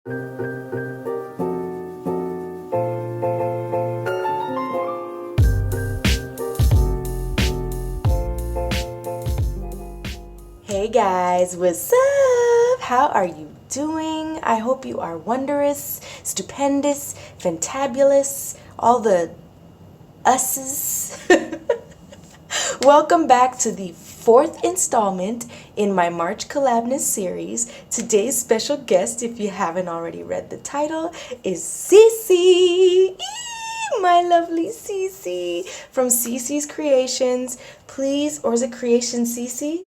Hey guys, what's up? How are you doing? I hope you are wondrous, stupendous, fantabulous, all the us's. Welcome back to the fourth installment in my March Collabness series. Today's special guest, if you haven't already read the title, is CeeCee. My lovely CeeCee from CeeCee's Creations. Please, or is it CreationsCeeCee?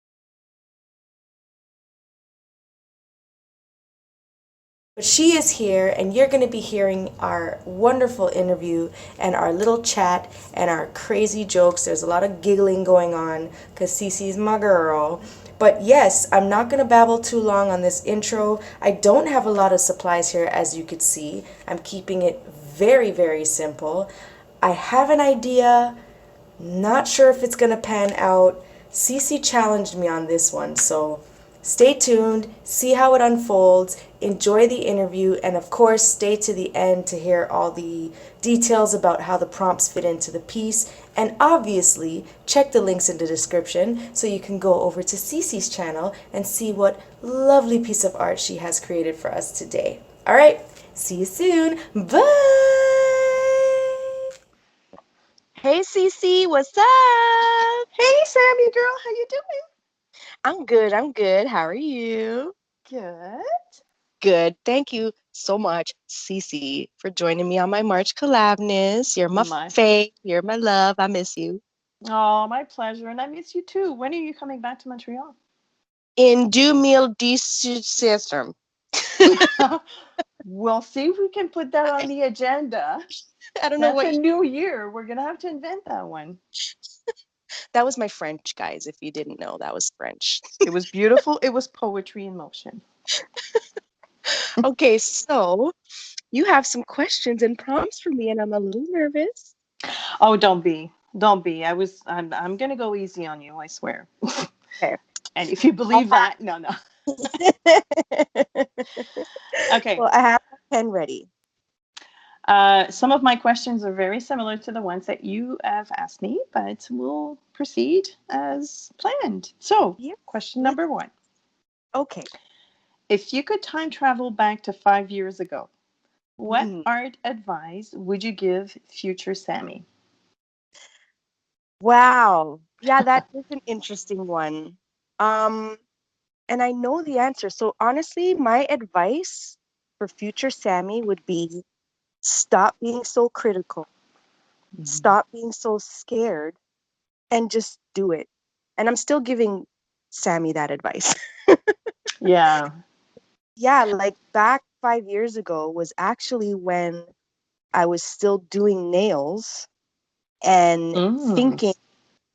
But she is here, and you're going to be hearing our wonderful interview and our little chat and our crazy jokes. There's a lot of giggling going on because CeeCee's my girl. But yes, I'm not going to babble too long on this intro. I don't have a lot of supplies here, as you could see. I'm keeping it very, very simple. I have an idea, not sure if it's going to pan out. CeeCee challenged me on this one, so stay tuned, see how it unfolds, enjoy the interview, and of course, stay to the end to hear all the details about how the prompts fit into the piece. And obviously, check the links in the description so you can go over to CeeCee's channel and see what lovely piece of art she has created for us today. All right, see you soon. Bye. Hey, CeeCee, what's up? Hey, Sammy girl, how you I'm good. I'm good. How are you? doing? Good. Good. Thank you so much, CeeCee, for joining me on my March Collabness. You're my My fave. You're my love. I miss you. Oh, my pleasure, and I miss you too. When are you coming back to Montreal? In 2017. We'll see if we can put that on the agenda. I don't know That's what a new year. We're gonna have to invent that one. that was my French, guys. If you didn't know, that was French. It was beautiful. It was poetry in motion. Okay, so you have some questions and prompts for me, and I'm a little nervous. Oh, don't be. Don't be. I'm gonna go easy on you, I swear. Okay. And if you believe that, no, no. Okay. Well, I have my pen ready. Some of my questions are very similar to the ones that you have asked me, but we'll proceed as planned. So, Yeah, question let's. number one. Okay. If you could time travel back to 5 years ago, what Mhm. art advice would you give future Sammy? Wow. Yeah, that is an interesting one. Um, and I know the answer. So honestly, my advice for future Sammy would be stop being so critical, Mhm. stop being so scared, and just do it. And I'm still giving Sammy that advice. Yeah. Yeah, like back 5 years ago was actually when I was still doing nails and Mm. thinking,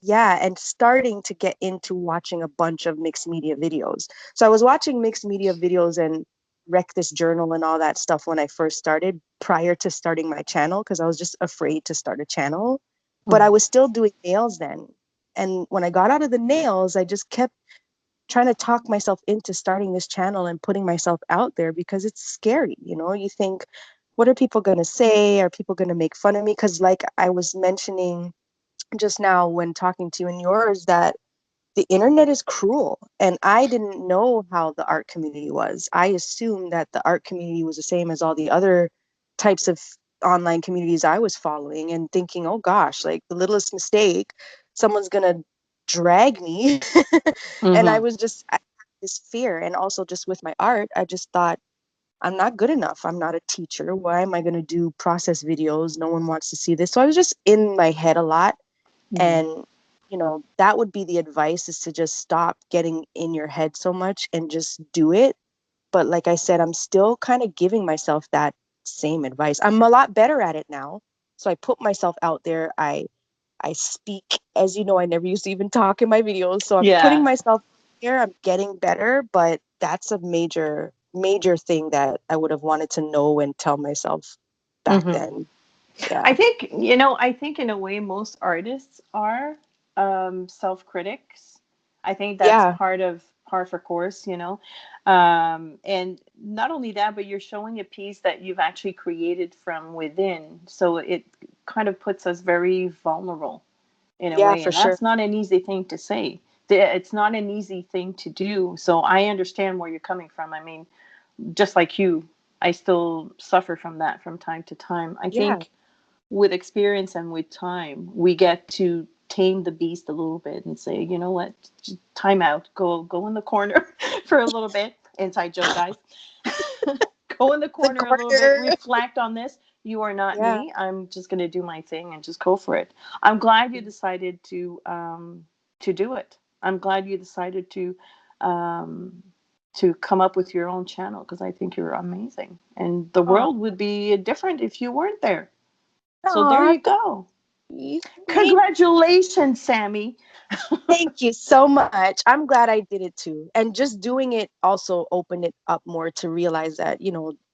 yeah, and starting to get into watching a bunch of mixed media videos. So I was watching mixed media videos and Wreck This Journal and all that stuff when I first started, prior to starting my channel, because I was just afraid to start a channel. But I Mm. was still doing nails then. And when I got out of the nails, I just kept trying to talk myself into starting this channel and putting myself out there because it's scary. You think, what are people going to say? Are people going to make fun of me? Because, like I was mentioning just now when talking to you and yours, that the internet is cruel. And I didn't know how the art community was. I assumed that the art community was the same as all the other types of online communities I was following, and thinking, oh gosh, like the littlest mistake, someone's going to drag me. And Hmm. I had this fear. And also, just with my art, I just thought, I'm not good enough. I'm not a teacher. Why am I going to do process videos? No one wants to see this. So I was just in my head a lot. Hmm. And, that would be the advice, is to just stop getting in your head so much and just do it. But like I said, I'm still kind of giving myself that same advice. I'm a lot better at it now. So I put myself out there. I speak, as you know, I never used to even talk in my videos. So I'm putting Yeah. myself here. I'm getting better, but that's a major, major thing that I would have wanted to know and tell myself back Hmm. then. Yeah. I think in a way most artists are self critics. I think that's Yeah. par for course, you know. And not only that, but you're showing a piece that you've actually created from within. So it kind of puts us very vulnerable in a Yeah, way. for And sure. that's not an easy thing to say. It's not an easy thing to do. So I understand where you're coming from. I mean, just like you, I still suffer from that from time to time. I Yeah. think with experience and with time, we get to tame the beast a little bit and say, you know what, time out, go in the corner for a little bit. Inside joke, guys. Go in the The corner a little bit, corner. reflect on this. You are not Yeah. me. I'm just going to do my thing and just go for it. I'm glad you decided to do it. I'm glad you decided um, to come up with your own channel because I think you're amazing. And the Oh, world would be different if you weren't there. So there aw, you go. thank Congratulations, Sammy. Thank you so much. I'm glad I did it too. And just doing it also opened it up more to realize that,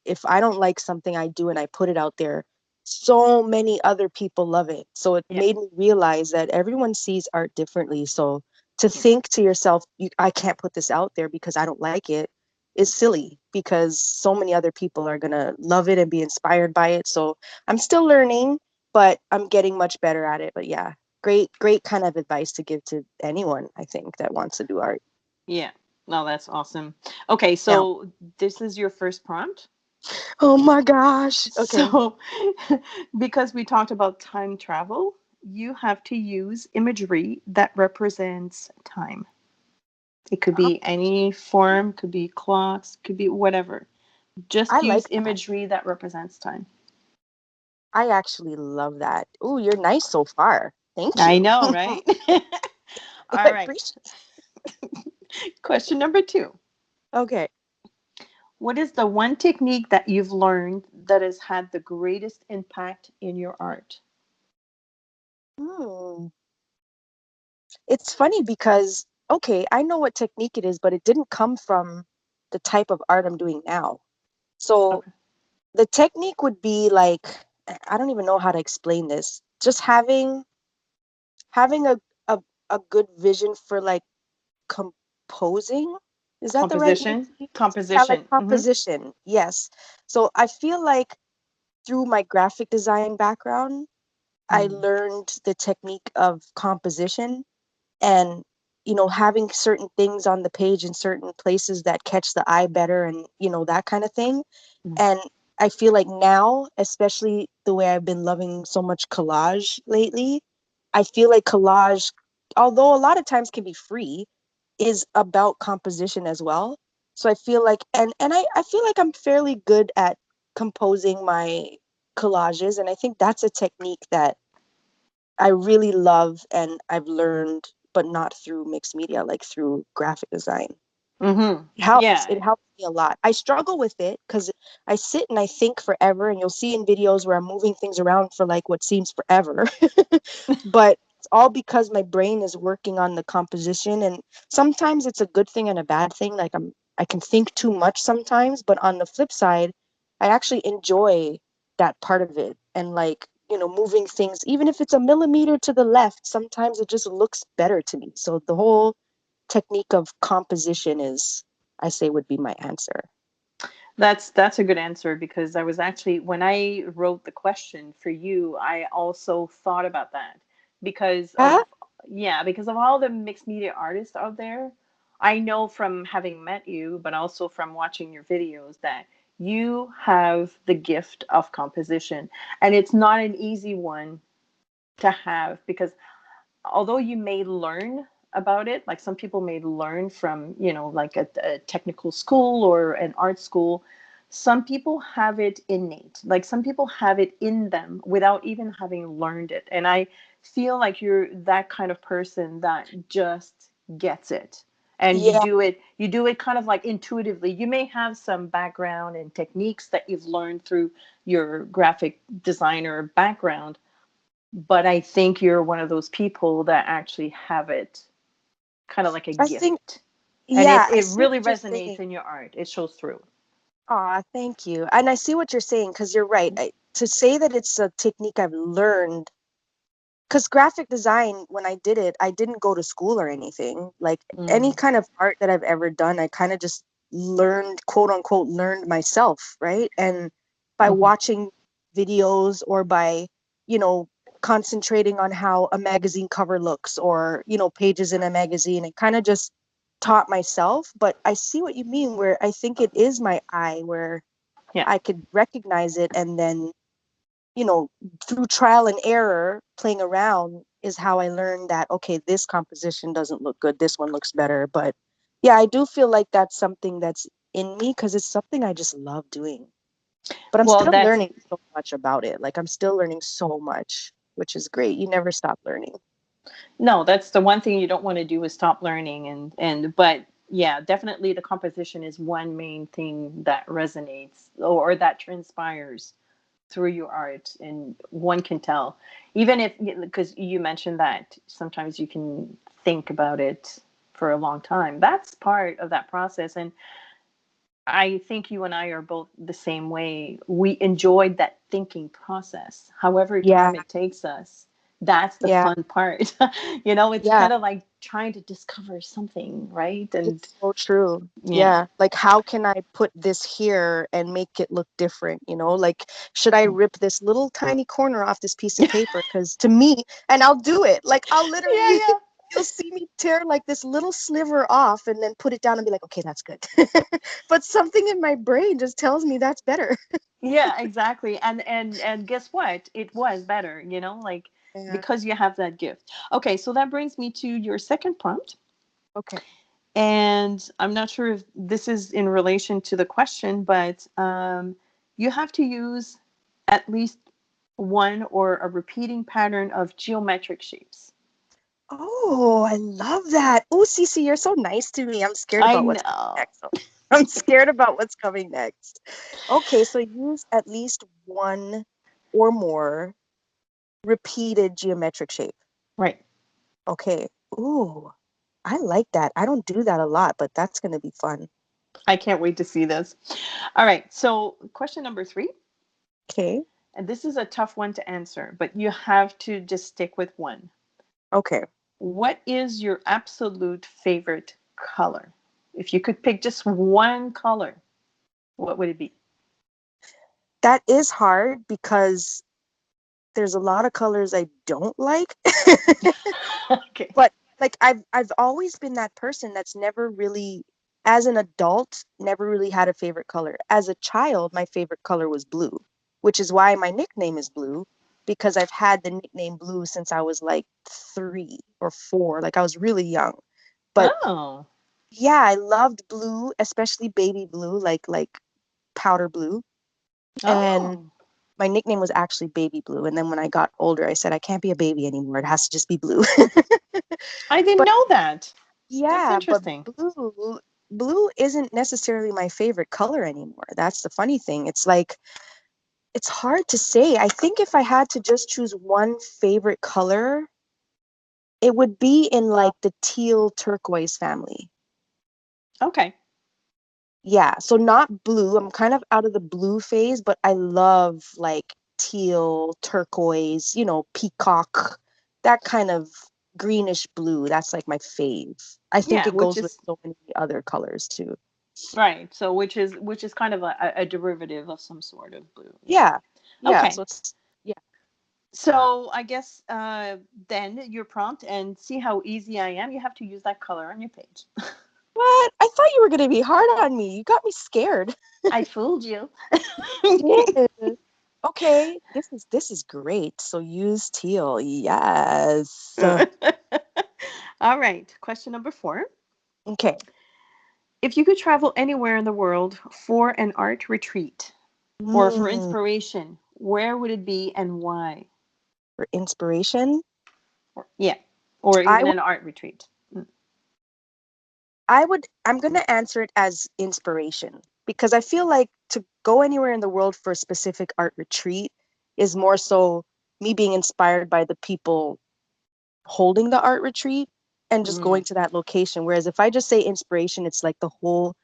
if I don't like something I do and I put it out there, so many other people love it. So it Yeah. made me realize that everyone sees art differently. So to Yeah. think to yourself, I can't put this out there because I don't like it is silly because so many other people are going to love it and be inspired by it. So I'm still learning, but I'm getting much better at it. But yeah, great kind of advice to give to anyone, I think, that wants to do art. Yeah. No, that's awesome. Okay, Yeah. so this is your first prompt. Oh my gosh. Okay. So, because we talked about time travel, you have to use imagery that represents time. It could Oh, be any form, could be clocks, could be whatever. I Just use like that. imagery that represents time. I actually love that. Oh, you're nice so far. Thank I you. know, right? I All right. appreciate Question number two. it. Okay. What is the one technique that you've learned that has had the greatest impact in your art? Hmm. It's funny because, okay, I know what technique it is, but it didn't come from the type of art I'm doing now. So Okay. the technique would be like, I don't even know how to explain this. Just having a, a good vision for like composing. Is that the right word Composition. to use? Yeah, like Composition. composition. Yes. So I feel like through my graphic design background, I Mm-hmm. learned the technique of composition and having certain things on the page in certain places that catch the eye better and that kind of thing. And I feel like now, especially the way I've been loving so much collage lately, I feel like collage, although a lot of times can be free, is about composition as well. So I feel like and I feel like I'm fairly good at composing my collages. And I think that's a technique that I really love and I've learned, but not through mixed media, like through graphic design. Mm-hmm. It helps. Yeah. It helps me a lot. I struggle with it because I sit and I think forever, and you'll see in videos where I'm moving things around for like what seems forever. But it's all because my brain is working on the composition, and sometimes it's a good thing and a bad thing. Like I can think too much sometimes, but on the flip side, I actually enjoy that part of it. And like, moving things, even if it's a millimeter to the left, sometimes it just looks better to me. So the whole technique of composition is, I say, would be my answer. That's a good answer because I was actually when I wrote the question for you, I also thought about that because Yeah, of yeah, because of all the mixed media artists out there. I know from having met you, but also from watching your videos that you have the gift of composition and it's not an easy one to have because although you may learn about it, like some people may learn from, like a technical school or an art school, some people have it innate. Like some people have it in them without even having learned it. And I feel like you're that kind of person that just gets it. And yeah. you do it kind of like intuitively. You may have some background and techniques that you've learned through your graphic designer background, but I think you're one of those people that actually have it kind of like a I think, gift. And yeah, I it see really what you're resonates saying. in your art. It shows through. Aw, thank you. And I see what you're saying because you're right. To say that it's a technique I've learned, because graphic design, when I did it, I didn't go to school or anything. Like any Mm, kind of art that I've ever done, I kind of just learned, quote unquote, learned myself, right? And by mhm. watching videos or by, you know, concentrating on how a magazine cover looks or, you know, pages in a magazine, it kind of just taught myself. But I see what you mean, where I think it is my eye, where Yeah. I could recognize it and then, you know, through trial and error, playing around is how I learned that, okay, this composition doesn't look good. This one looks better. But yeah, I do feel like that's something that's in me because it's something I just love doing. But I'm Well, still that's learning so much about it. Like I'm still learning so much, which is great. You never stop learning. no, that's the one thing you don't want to do is stop learning but yeah, definitely the composition is one main thing that resonates or that transpires through your art, and one can tell, even if, because you mentioned that sometimes you can think about it for a long time. That's part of that process, and I think you and I are both the same way. We enjoyed that thinking process, however Yeah, time it takes us. That's the yeah, fun part. You know, it's yeah. kind of like trying to discover something, right? And It's so true. yeah. Yeah. Like, how can I put this here and make it look different? You know, like, should I rip this little tiny corner off this piece of Yeah, paper? Because to me, and I'll do it. Like, I'll literally, yeah. you'll see me tear like this little sliver off and then put it down and be like, okay, that's good. But something in my brain just tells me that's better. Yeah, exactly. And guess what? It was better, like Yeah. because you have that gift. Okay, so that brings me to your second prompt. Okay. And I'm not sure if this is in relation to the question, but you have to use at least one or a repeating pattern of geometric shapes. Oh, I love that. Oh, Cece, you're so nice to me. I'm scared I about what's coming know. next. I'm scared about what's coming next. Okay, so use at least one or more repeated geometric shape. Right. Okay. Ooh, I like that. I don't do that a lot, but that's going to be fun. I can't wait to see this. All right. So, question number 3, Okay. and this is a tough one to answer, but you have to just stick with one. Okay. What is your absolute favorite color? If you could pick just one color, what would it be? That is hard because there's a lot of colors I don't like. Okay. But like I've always been that person that's never really, as an adult, never really had a favorite color. As a child, my favorite color was blue, which is why my nickname is Blue, because I've had the nickname Blue since I was like 3 or 4. Like I was really young. But Oh. yeah, I loved blue, especially baby blue, like powder blue. And Oh. my nickname was actually Baby Blue. And then when I got older, I said I can't be a baby anymore. It has to just be blue. I didn't But know that. That's yeah, but interesting. blue isn't necessarily my favorite color anymore. That's the funny thing. It's like it's hard to say. I think if I had to just choose one favorite color, it would be in like the teal turquoise family. Okay. Yeah, so not blue. I'm kind of out of the blue phase, but I love like teal, turquoise, peacock, that kind of greenish blue. That's like my fave. I think Yeah, it which goes with is so many other colors too. right. So which is kind of a derivative of some sort of blue. Yeah. Yeah. Yeah, Okay. so it's yeah. So I guess then your prompt, and see how easy I am. You have to use that color on your page. What? I thought you were going to be hard on me. You got me scared. I fooled you. Yeah. Okay, this is great. So use teal. Yes. All right. Question number 4. Okay. If you could travel anywhere in the world for an art retreat or for Mm, inspiration, where would it be and why? for inspiration, Yeah. Or I even an art retreat. Mm. I'm going to answer it as inspiration because I feel like to go anywhere in the world for a specific art retreat is more so me being inspired by the people holding the art retreat and just Mm. going to that location. Whereas if I just say inspiration, it's like the whole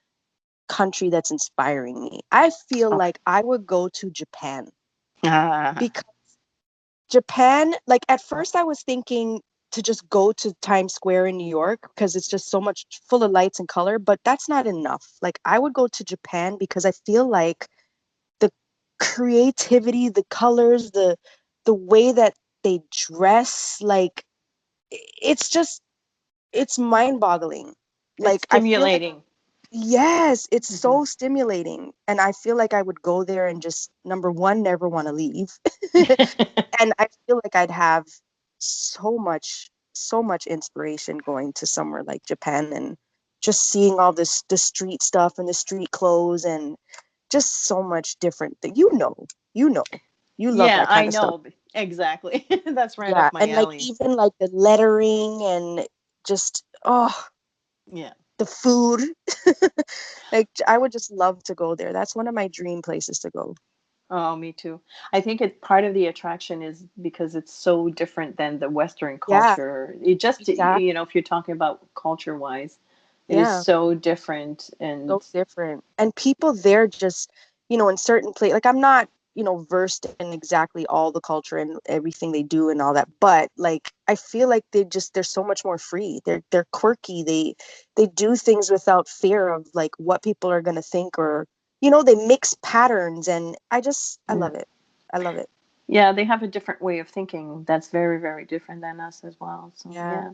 country that's inspiring me. I feel Okay. like I would go to Japan Ah. because Japan, like at first I was thinking to just go to Times Square in New York because it's just so much full of lights and color, but that's not enough. Like I would go to Japan because I feel like the creativity, the colors, the way that they dress, like it's just it's mind-boggling. It's Like I feel like stimulating. yes, it's Hmm. so stimulating. And I feel like I would go there and just, number one, never want to leave. And I feel like I'd have so much inspiration going to somewhere like Japan and just seeing all this, the street stuff and the street clothes and just so much different that you know, you love Yeah, that I kind of stuff. know. Exactly. That's right Yeah. up my And like alley. even like the lettering and just, oh, Yeah. the food. Like I would just love to go there. That's one of my dream places to go. Oh, me too. I think it part of the attraction is because it's so different than the Western Yeah, culture. It just, exactly. if you're talking about culture wise, it is Yeah, so different. so And different. And people there just, in certain place, like I'm not, versed in exactly all the culture and everything they do and all that, but like I feel like they're so much more free. They're quirky. They do things without fear of like what people are gonna think or they mix patterns and I yeah. love it. I love it. Yeah, they have a different way of thinking that's very, very different than us as well. So, Yeah, yeah.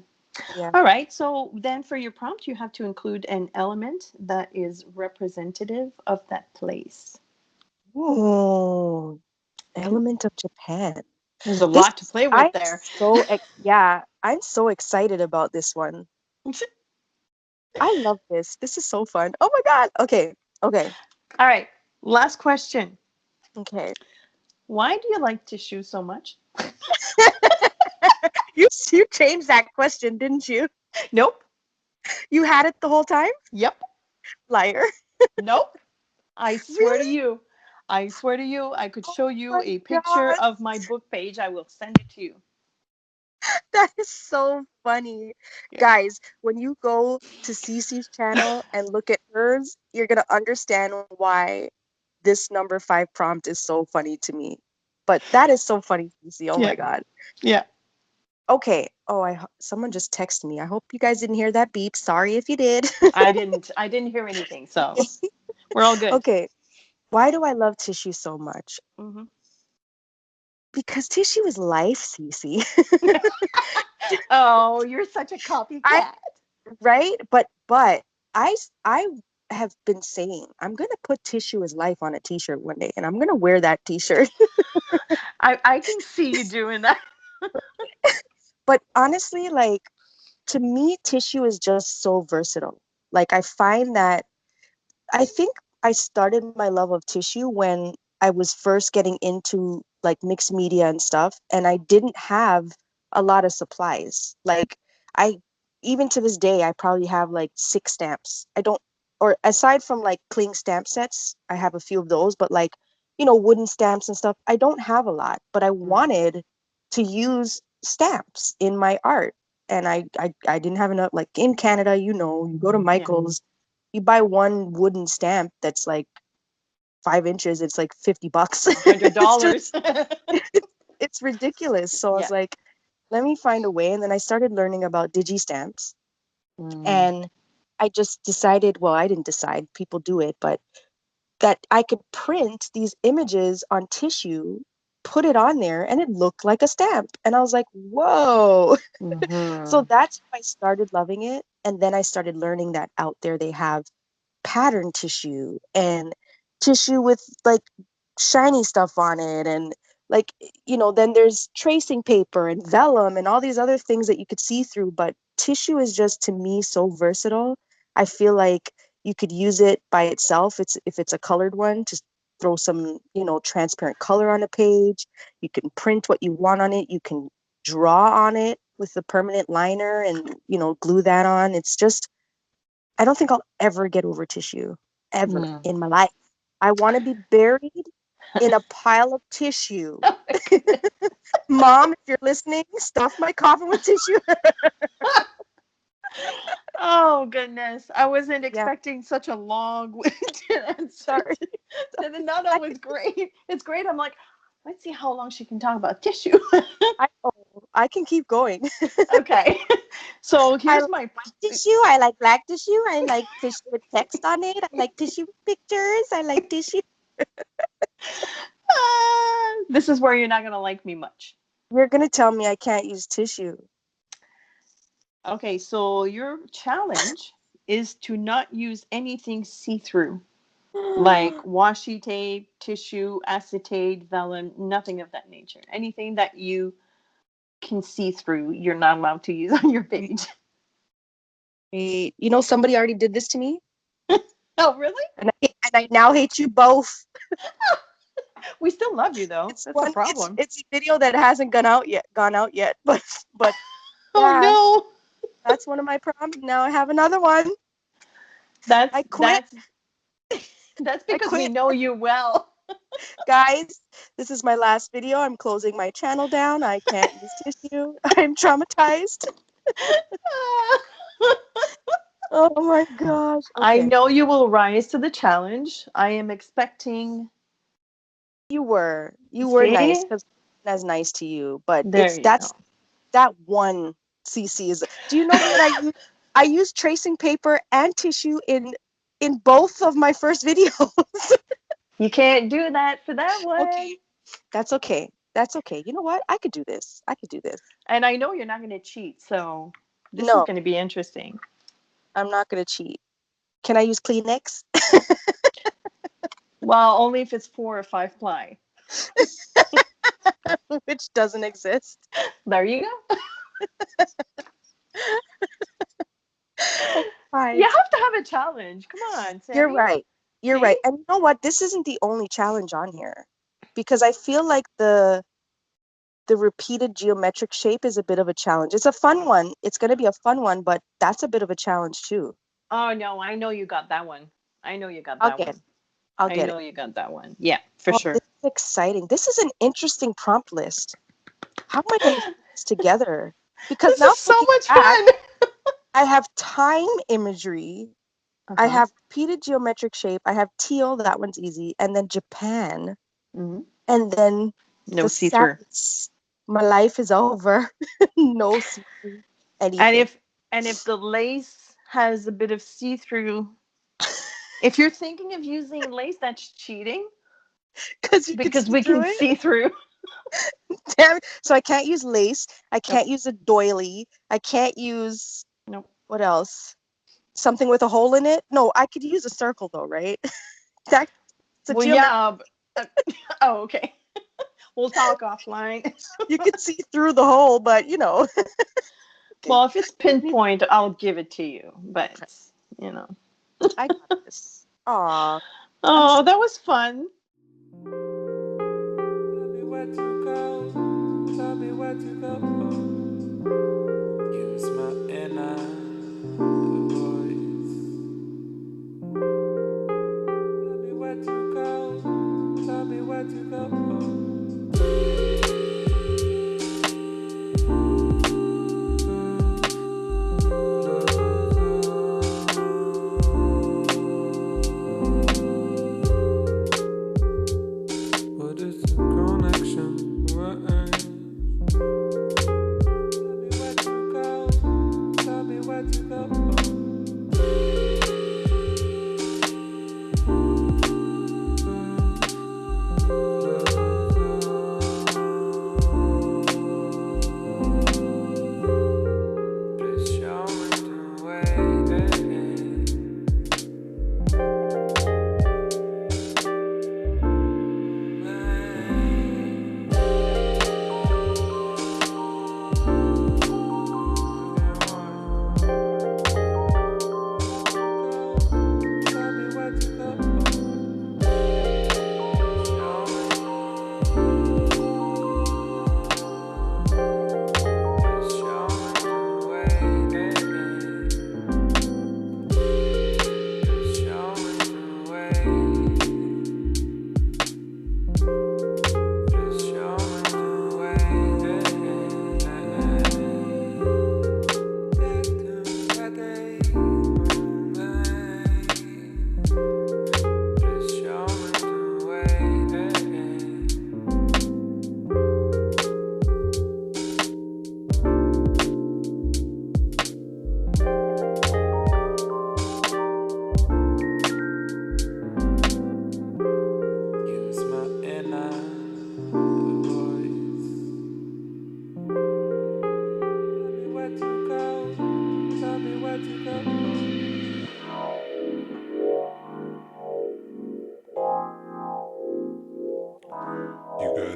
yeah. All right. So, then for your prompt, you have to include an element that is representative of that place. Ooh, element of Japan. There's a This lot to play with I'm there. yeah, I'm so excited about this one. I love this. This is so fun. Oh my God. Okay. Okay. All right. Last question. Okay. Why do you like tissue so much? You changed that question, didn't you? Nope. You had it the whole time? Yep. Liar. Nope. I swear to Really? you. I swear to you, I could Oh show you my a picture God. of my book page. I will send it to you. That is so funny. Yeah. Guys, when you go to CeeCee's channel and look at hers, you're gonna understand why this number 5 prompt is so funny to me. But that is so funny, CeeCee. Oh Yeah. my God. Yeah. Okay. Oh, someone just texted me. I hope you guys didn't hear that beep. Sorry if you did. I didn't hear anything, so we're all good. Okay. Why do I love tissue so much? Hmm. Because tissue is life, Cece. Oh, you're such a I copycat. right? But I have been saying I'm gonna put tissue is life on a t-shirt one day and I'm gonna wear that t-shirt. I can see you doing that. But honestly, like to me, tissue is just so versatile. Like I find that I think I started my love of tissue when I was first getting into like mixed media and stuff, and I didn't have a lot of supplies. Like I even to this day, I probably have like 6 stamps. I don't or aside from like cling stamp sets, I have a few of those, but like, wooden stamps and stuff, I don't have a lot, but I Mm, wanted to use stamps in my art. And I didn't have enough like in Canada, you go to yeah, Michael's you buy one wooden stamp that's like 5 inches, it's like $50. a hundred It's dollars. just it's ridiculous. So I was Yeah. like, let me find a way. And then I started learning about digi stamps. Mm, And I just decided, well, I didn't decide, people do it, but that I could print these images on tissue, put it on there, and it looked like a stamp. And I was like, whoa. So hmm. that's how I started loving it. And then I started learning that out there they have pattern tissue and tissue with like shiny stuff on it and like then there's tracing paper and vellum and all these other things that you could see through, but tissue is just to me so versatile. I feel like you could use it by itself. It's if it's a colored one, just throw some transparent color on a page. You can print what you want on it. You can draw on it with the permanent liner and glue that on. It's just I don't think I'll ever get over tissue, ever Mm. in my life. I want to be buried in a pile of tissue. Oh my goodness. Mom, if you're listening, stuff my coffin with tissue. Oh goodness. I wasn't Yeah, expecting such a long answer. sorry. No, no, I, it's great. It's great. I'm like, Let's see how long she can talk about tissue. I can keep going. Okay. So I here's like my. white tissue. I like black tissue. I like tissue with text on it. I like tissue with pictures. I like tissue. This is where you're not gonna like me much. You're gonna tell me I can't use tissue. Okay, so your challenge is to not use anything see-through, like washi tape, tissue, acetate, vellum, nothing of that nature. Anything that you can see through, you're not allowed to use on your page. You know, somebody already did this to me, Oh, really? and I now hate you both. We still love you though. It's That's a one. problem. It's a video that hasn't gone out yet. But Oh yeah, no. that's one of my problems. Now I have another one. That's I quit. that's that's I because we quit, know you well. guys. This is my last video. I'm closing my channel down. I can't use tissue. I'm traumatized. Oh my gosh. I Okay. know you will rise to the challenge. I am expecting. You were nice See? because I was nice to you, but There you go. that one CC is. Do you know that I use tracing paper and tissue in both of my first videos? You can't do that for that one. Okay, that's okay. That's okay. You know what? I could do this. I could do this. And I know you're not going to cheat, so this is No, going to be interesting. I'm not gonna cheat. Can I use Kleenex? Well, only if it's 4 or 5 ply. Which doesn't exist. There you go. Fine. You have to have a challenge. Come on, You're Sammy. right. You're See? right. And you know what? This isn't the only challenge on here because I feel like the repeated geometric shape is a bit of a challenge. It's a fun one. It's going to be a fun one, but that's a bit of a challenge too. Oh no, I know you got that one. I know you got I'll that get it. one. I'll I get it. know you got that one. Yeah, for Oh, sure. this is exciting. This is an interesting prompt list. How am I going to put this together? Because This now is so thinking much back, fun. I have time imagery. I Uh-huh. have repeated geometric shape. I have teal. That one's easy. And then Japan. Mm-hmm. And then No the see-through. sadness. My life is over. No see-through And anything. if the lace has a bit of see-through, if you're thinking of using lace, that's cheating Because you can because see we through can it. see through. Damn it. So I can't use lace. I Nope. can't use a doily. I can't use Nope. what else? Something with a hole in it? No, I could use a circle though, right? That's a Well, geometric. yeah. Oh, okay. We'll talk offline. You can see through the hole, but Okay. Well, if it's pinpoint, I'll give it to you. Okay. But you know. I got this. Aw. I'm Oh, that was fun. Tell me where to go. Tell me where to go. Use my inner voice. Tell me where to go. Tell me where to go. What is the connection? Tell me where to go. Tell me where to go.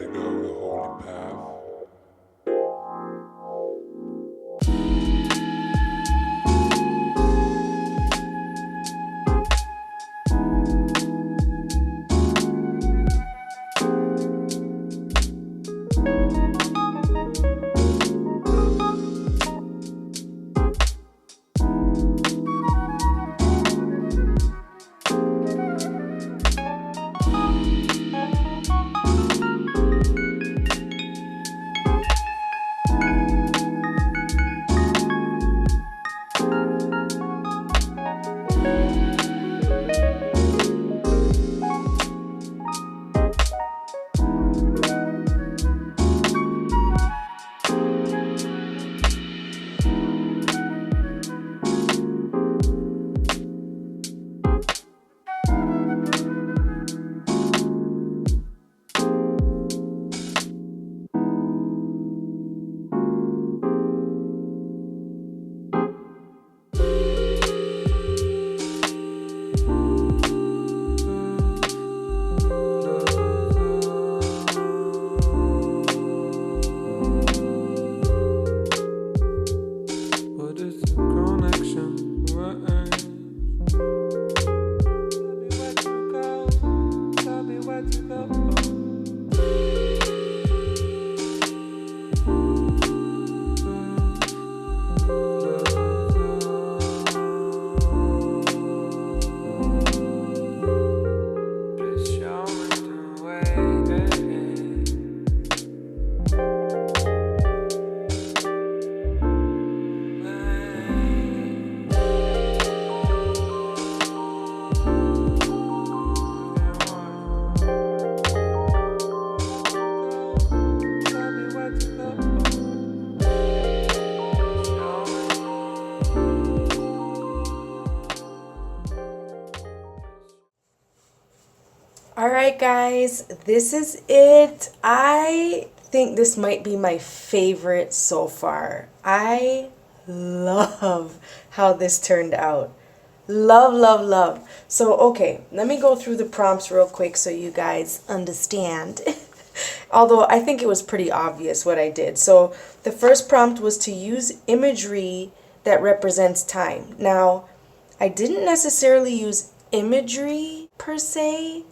to go the holy path. What is the connection? Tell me where to go. Please show me the way. Tell me where to go. Show Alright guys, this is it. I think this might be my favorite so far. I love how this turned out. Love, love, love. So, okay, let me go through the prompts real quick so you guys understand. Although I think it was pretty obvious what I did. So, the first prompt was to use imagery that represents time. Now, I didn't necessarily use imagery per se.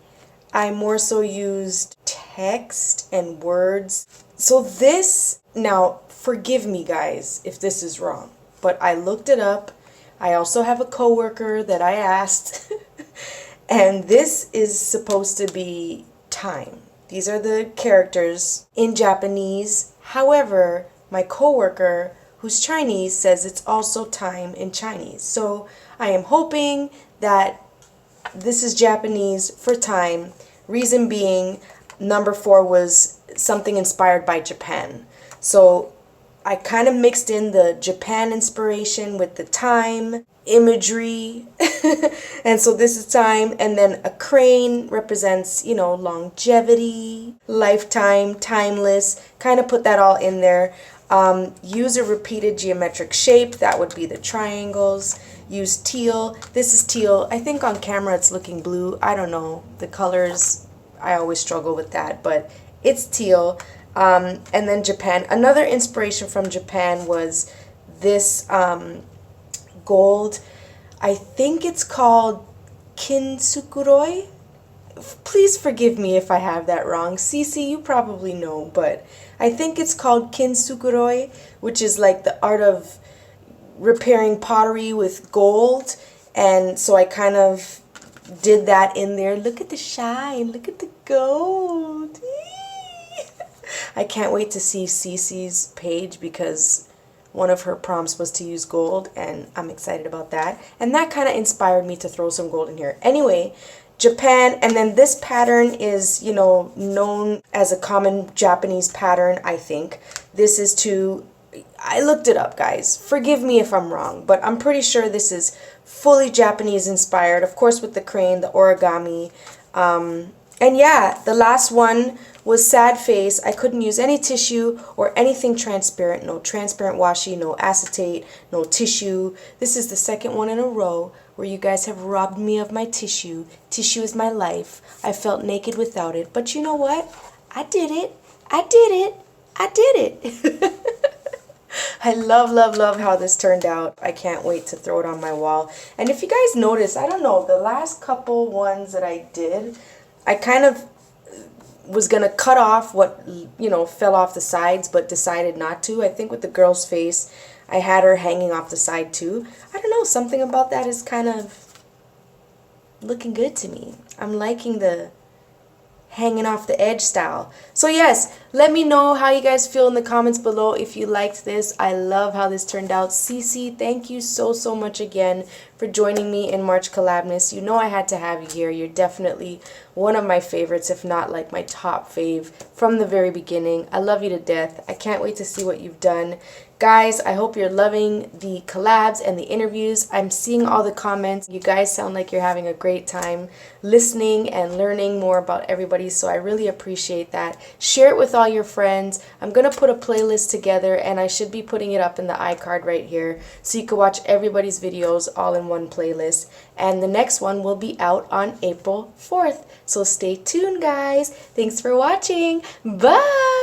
I more so used text and words. So this, now forgive me guys if this is wrong, but I looked it up. I also have a coworker that I asked and this is supposed to be time. These are the characters in Japanese. However, my coworker who's Chinese says it's also time in Chinese. So I am hoping that this is Japanese for time. Reason being, number 4 was something inspired by Japan. So I kind of mixed in the Japan inspiration with the time imagery. And so this is time. And then a crane represents, you know, longevity, lifetime, timeless. Kind of put that all in there. Use a repeated geometric shape. That would be the triangles. Use teal. This is teal. I think on camera it's looking blue. I don't know. The colors, I always struggle with that, but it's teal. And then Japan. Another inspiration from Japan was this gold. I think it's called kintsukuroi. Please forgive me if I have that wrong. CeeCee, you probably know, but I think it's called kintsukuroi, which is like the art of repairing pottery with gold. And so I kind of did that in there. Look at the shine, look at the gold. I can't wait to see CeeCee's page because one of her prompts was to use gold and I'm excited about that. And that kind of inspired me to throw some gold in here. Anyway, Japan, and then this pattern is, you know, known as a common Japanese pattern, I think. This is to, I looked it up, guys. Forgive me if I'm wrong, but I'm pretty sure this is fully Japanese inspired. Of course, with the crane, the origami. And yeah, the last one was sad face. I couldn't use any tissue or anything transparent. No transparent washi, no acetate, no tissue. This is the second one in a row where you guys have robbed me of my tissue. Tissue is my life. I felt naked without it. But you know what? I did it. I did it. I did it. I love, love, love how this turned out. I can't wait to throw it on my wall. And if you guys notice, I don't know, the last couple ones that I did, I kind of was going to cut off what, fell off the sides, but decided not to. I think with the girl's face, I had her hanging off the side too. I don't know, something about that is kind of looking good to me. I'm liking the hanging off the edge style. So yes, let me know how you guys feel in the comments below if you liked this. I love how this turned out. CeeCee, thank you so, so much again for joining me in March Collabness. You know I had to have you here. You're definitely one of my favorites, if not like my top fave from the very beginning. I love you to death. I can't wait to see what you've done. Guys, I hope you're loving the collabs and the interviews. I'm seeing all the comments. You guys sound like you're having a great time listening and learning more about everybody, so I really appreciate that. Share it with all your friends. I'm going to put a playlist together, and I should be putting it up in the iCard right here, so you can watch everybody's videos all in one playlist. And the next one will be out on April 4th, so stay tuned, guys. Thanks for watching. Bye!